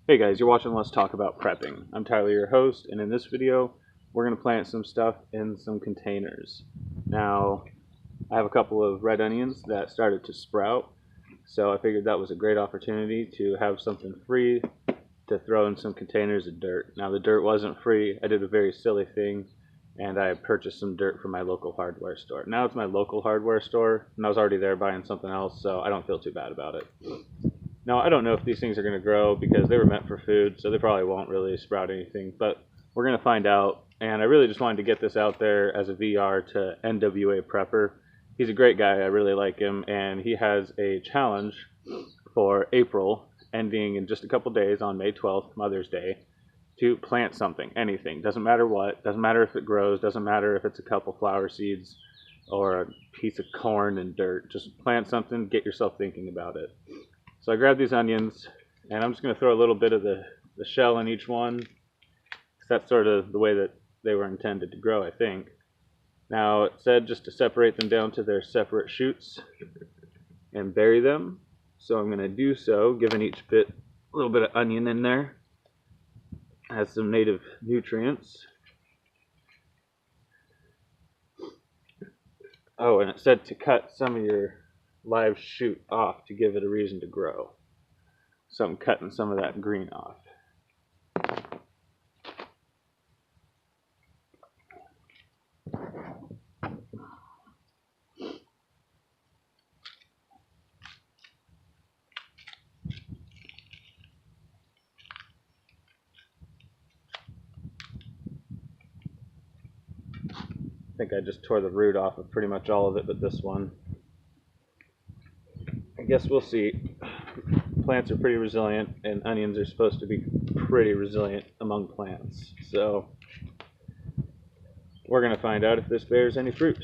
Hey guys, you're watching Let's Talk About Prepping. I'm Tyler, your host, and in this video, we're going to plant some stuff in some containers. Now, I have a couple of red onions that started to sprout, so I figured that was a great opportunity to have something free to throw in some containers of dirt. Now, the dirt wasn't free. I did a very silly thing, and I purchased some dirt from my local hardware store. Now it's my local hardware store, and I was already there buying something else, so I don't feel too bad about it. Now, I don't know if these things are going to grow because they were meant for food, so they probably won't really sprout anything, but we're going to find out. And I really just wanted to get this out there as a VR to NWA Prepper. He's a great guy. I really like him, and he has a challenge for April, ending in just a couple days on May 12th, Mother's Day, to plant something, anything. Doesn't matter what, doesn't matter if it grows, doesn't matter if it's a couple flower seeds or a piece of corn and dirt. Just plant something, get yourself thinking about it. So I grabbed these onions, and I'm just going to throw a little bit of the shell in each one, because that's sort of the way that they were intended to grow, I think. Now, it said just to separate them down to their separate shoots and bury them. So I'm going to do so, giving each bit a little bit of onion in there. It has some native nutrients. Oh, and it said to cut some of your live shoot off to give it a reason to grow. So I'm cutting some of that green off. I think I just tore the root off of pretty much all of it but this one. I guess we'll see. Plants are pretty resilient, and onions are supposed to be pretty resilient among plants. So we're going to find out if this bears any fruit.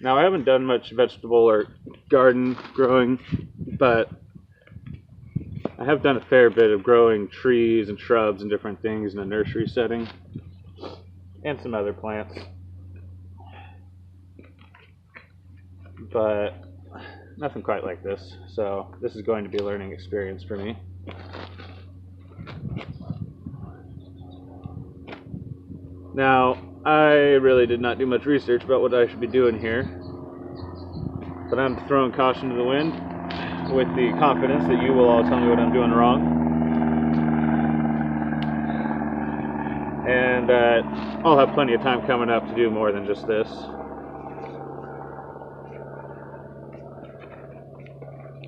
Now, I haven't done much vegetable or garden growing, but I have done a fair bit of growing trees and shrubs and different things in a nursery setting, and some other plants. But nothing quite like this, so this is going to be a learning experience for me. Now, I really did not do much research about what I should be doing here, but I'm throwing caution to the wind with the confidence that you will all tell me what I'm doing wrong. And I'll have plenty of time coming up to do more than just this.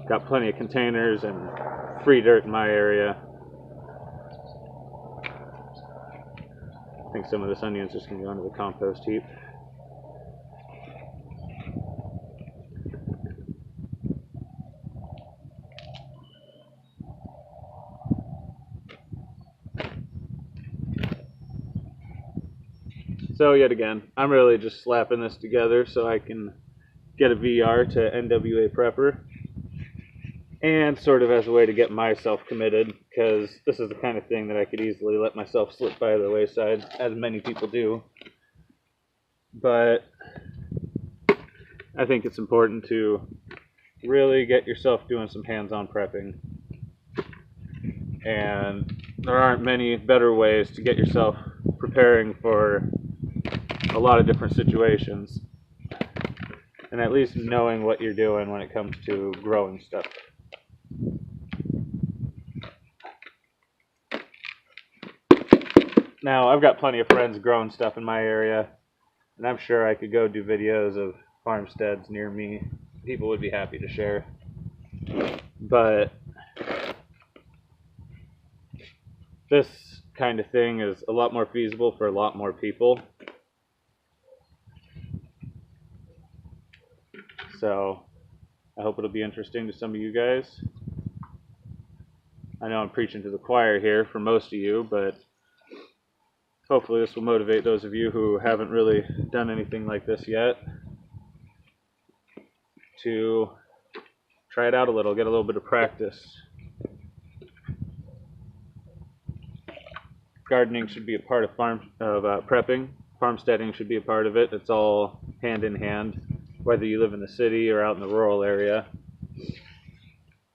Got plenty of containers and free dirt in my area. I think some of this onion is just going to go into the compost heap. So yet again, I'm really just slapping this together so I can get a VR to NWA Prepper, and sort of as a way to get myself committed, because this is the kind of thing that I could easily let myself slip by the wayside, as many people do. But I think it's important to really get yourself doing some hands-on prepping, and there aren't many better ways to get yourself preparing for a lot of different situations, and at least knowing what you're doing when it comes to growing stuff. Now, I've got plenty of friends growing stuff in my area, and I'm sure I could go do videos of farmsteads near me. People would be happy to share. But this kind of thing is a lot more feasible for a lot more people. So I hope it'll be interesting to some of you guys. I know I'm preaching to the choir here for most of you, but hopefully this will motivate those of you who haven't really done anything like this yet to try it out a little, get a little bit of practice. Gardening should be a part of prepping. Farmsteading should be a part of it. It's all hand in hand. whether you live in the city or out in the rural area,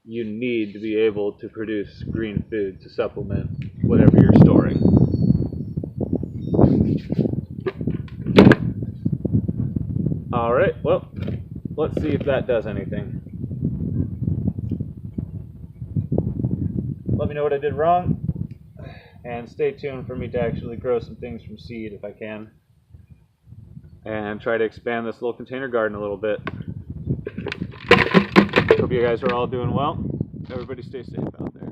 you need to be able to produce green food to supplement whatever you're storing. Alright, well, let's see if that does anything. Let me know what I did wrong, and stay tuned for me to actually grow some things from seed if I can, and try to expand this little container garden a little bit. Hope you guys are all doing well. Everybody stay safe out there.